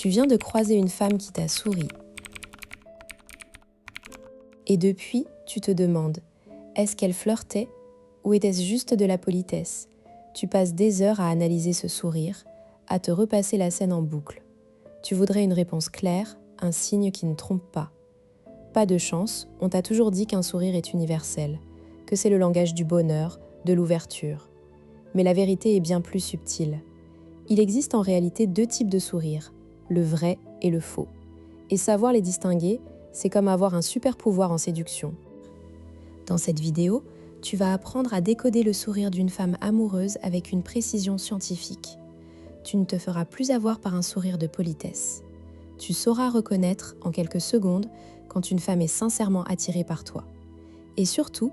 Tu viens de croiser une femme qui t'a souri. Et depuis, tu te demandes, est-ce qu'elle flirtait ou était-ce juste de la politesse? Tu passes des heures à analyser ce sourire, à te repasser la scène en boucle. Tu voudrais une réponse claire, un signe qui ne trompe pas. Pas de chance, on t'a toujours dit qu'un sourire est universel, que c'est le langage du bonheur, de l'ouverture. Mais la vérité est bien plus subtile. Il existe en réalité deux types de sourires, le vrai et le faux. Et savoir les distinguer, c'est comme avoir un super pouvoir en séduction. Dans cette vidéo, tu vas apprendre à décoder le sourire d'une femme amoureuse avec une précision scientifique. Tu ne te feras plus avoir par un sourire de politesse. Tu sauras reconnaître, en quelques secondes, quand une femme est sincèrement attirée par toi. Et surtout,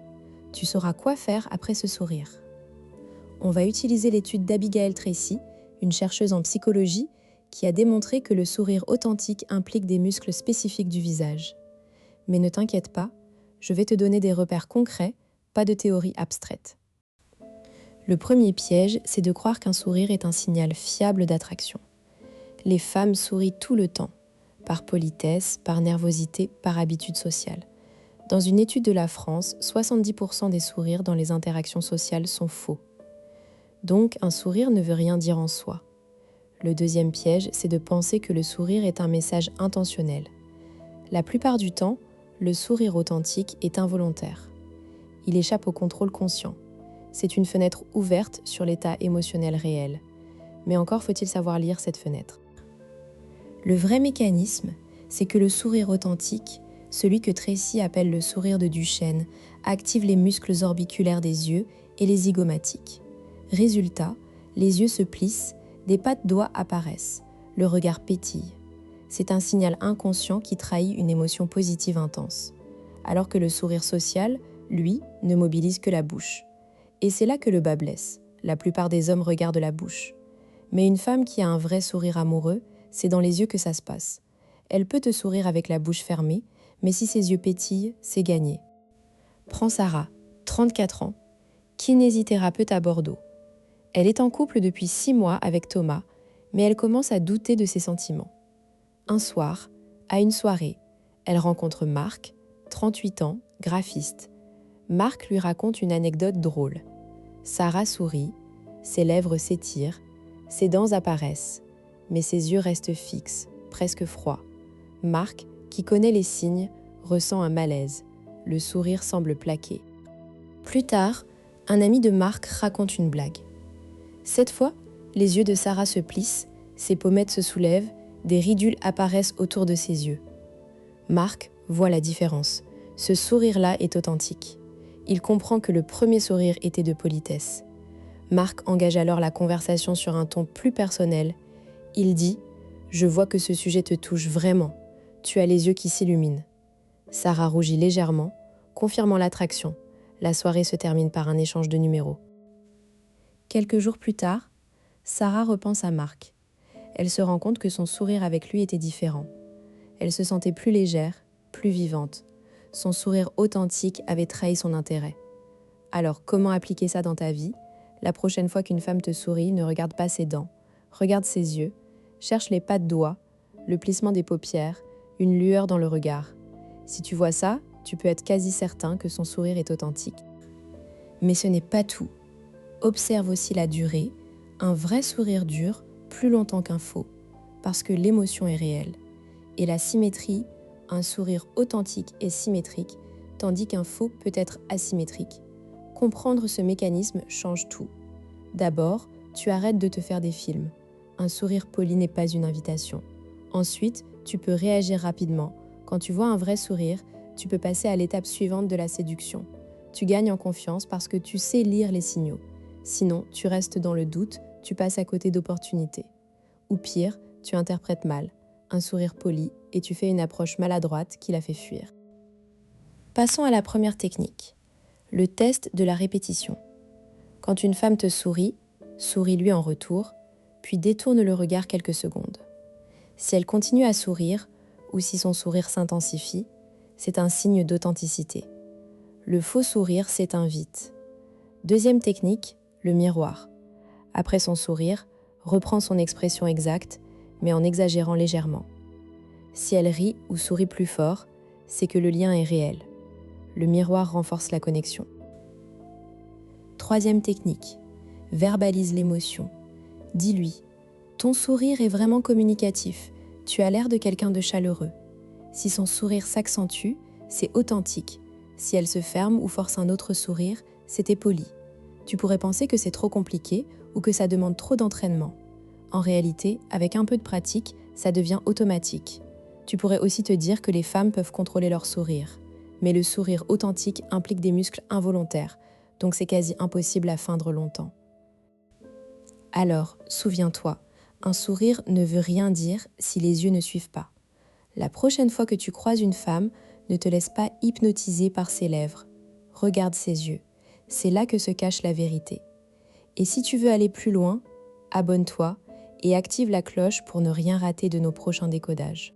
tu sauras quoi faire après ce sourire. On va utiliser l'étude d'Abigail Tracy, une chercheuse en psychologie, qui a démontré que le sourire authentique implique des muscles spécifiques du visage. Mais ne t'inquiète pas, je vais te donner des repères concrets, pas de théorie abstraite. Le premier piège, c'est de croire qu'un sourire est un signal fiable d'attraction. Les femmes sourient tout le temps, par politesse, par nervosité, par habitude sociale. Dans une étude de la France, 70% des sourires dans les interactions sociales sont faux. Donc, un sourire ne veut rien dire en soi. Le deuxième piège, c'est de penser que le sourire est un message intentionnel. La plupart du temps, le sourire authentique est involontaire. Il échappe au contrôle conscient. C'est une fenêtre ouverte sur l'état émotionnel réel. Mais encore faut-il savoir lire cette fenêtre. Le vrai mécanisme, c'est que le sourire authentique, celui que Tracy appelle le sourire de Duchenne, active les muscles orbiculaires des yeux et les zygomatiques. Résultat, les yeux se plissent, des pattes doigts apparaissent, le regard pétille. C'est un signal inconscient qui trahit une émotion positive intense. Alors que le sourire social, lui, ne mobilise que la bouche. Et c'est là que le bât blesse. La plupart des hommes regardent la bouche. Mais une femme qui a un vrai sourire amoureux, c'est dans les yeux que ça se passe. Elle peut te sourire avec la bouche fermée, mais si ses yeux pétillent, c'est gagné. Prends Sarah, 34 ans, kinésithérapeute à Bordeaux. Elle est en couple depuis 6 mois avec Thomas, mais elle commence à douter de ses sentiments. Un soir, à une soirée, elle rencontre Marc, 38 ans, graphiste. Marc lui raconte une anecdote drôle. Sarah sourit, ses lèvres s'étirent, ses dents apparaissent, mais ses yeux restent fixes, presque froids. Marc, qui connaît les signes, ressent un malaise. Le sourire semble plaqué. Plus tard, un ami de Marc raconte une blague. Cette fois, les yeux de Sarah se plissent, ses pommettes se soulèvent, des ridules apparaissent autour de ses yeux. Marc voit la différence. Ce sourire-là est authentique. Il comprend que le premier sourire était de politesse. Marc engage alors la conversation sur un ton plus personnel. Il dit « Je vois que ce sujet te touche vraiment. Tu as les yeux qui s'illuminent. » Sarah rougit légèrement, confirmant l'attraction. La soirée se termine par un échange de numéros. Quelques jours plus tard, Sarah repense à Marc. Elle se rend compte que son sourire avec lui était différent. Elle se sentait plus légère, plus vivante. Son sourire authentique avait trahi son intérêt. Alors, comment appliquer ça dans ta vie? La prochaine fois qu'une femme te sourit, ne regarde pas ses dents. Regarde ses yeux. Cherche les pas de doigts, le plissement des paupières, une lueur dans le regard. Si tu vois ça, tu peux être quasi certain que son sourire est authentique. Mais ce n'est pas tout. Observe aussi la durée. Un vrai sourire dure plus longtemps qu'un faux, parce que l'émotion est réelle. Et la symétrie, un sourire authentique est symétrique, tandis qu'un faux peut être asymétrique. Comprendre ce mécanisme change tout. D'abord, tu arrêtes de te faire des films. Un sourire poli n'est pas une invitation. Ensuite, tu peux réagir rapidement. Quand tu vois un vrai sourire, tu peux passer à l'étape suivante de la séduction. Tu gagnes en confiance parce que tu sais lire les signaux. Sinon, tu restes dans le doute, tu passes à côté d'opportunités. Ou pire, tu interprètes mal, un sourire poli, et tu fais une approche maladroite qui la fait fuir. Passons à la première technique, le test de la répétition. Quand une femme te sourit, souris-lui en retour, puis détourne le regard quelques secondes. Si elle continue à sourire, ou si son sourire s'intensifie, c'est un signe d'authenticité. Le faux sourire s'éteint vite. Deuxième technique, le miroir. Après son sourire, reprends son expression exacte, mais en exagérant légèrement. Si elle rit ou sourit plus fort, c'est que le lien est réel. Le miroir renforce la connexion. Troisième technique, verbalise l'émotion. Dis-lui, ton sourire est vraiment communicatif, tu as l'air de quelqu'un de chaleureux. Si son sourire s'accentue, c'est authentique. Si elle se ferme ou force un autre sourire, c'est impoli. Tu pourrais penser que c'est trop compliqué ou que ça demande trop d'entraînement. En réalité, avec un peu de pratique, ça devient automatique. Tu pourrais aussi te dire que les femmes peuvent contrôler leur sourire. Mais le sourire authentique implique des muscles involontaires, donc c'est quasi impossible à feindre longtemps. Alors, souviens-toi, un sourire ne veut rien dire si les yeux ne suivent pas. La prochaine fois que tu croises une femme, ne te laisse pas hypnotiser par ses lèvres. Regarde ses yeux. C'est là que se cache la vérité. Et si tu veux aller plus loin, abonne-toi et active la cloche pour ne rien rater de nos prochains décodages.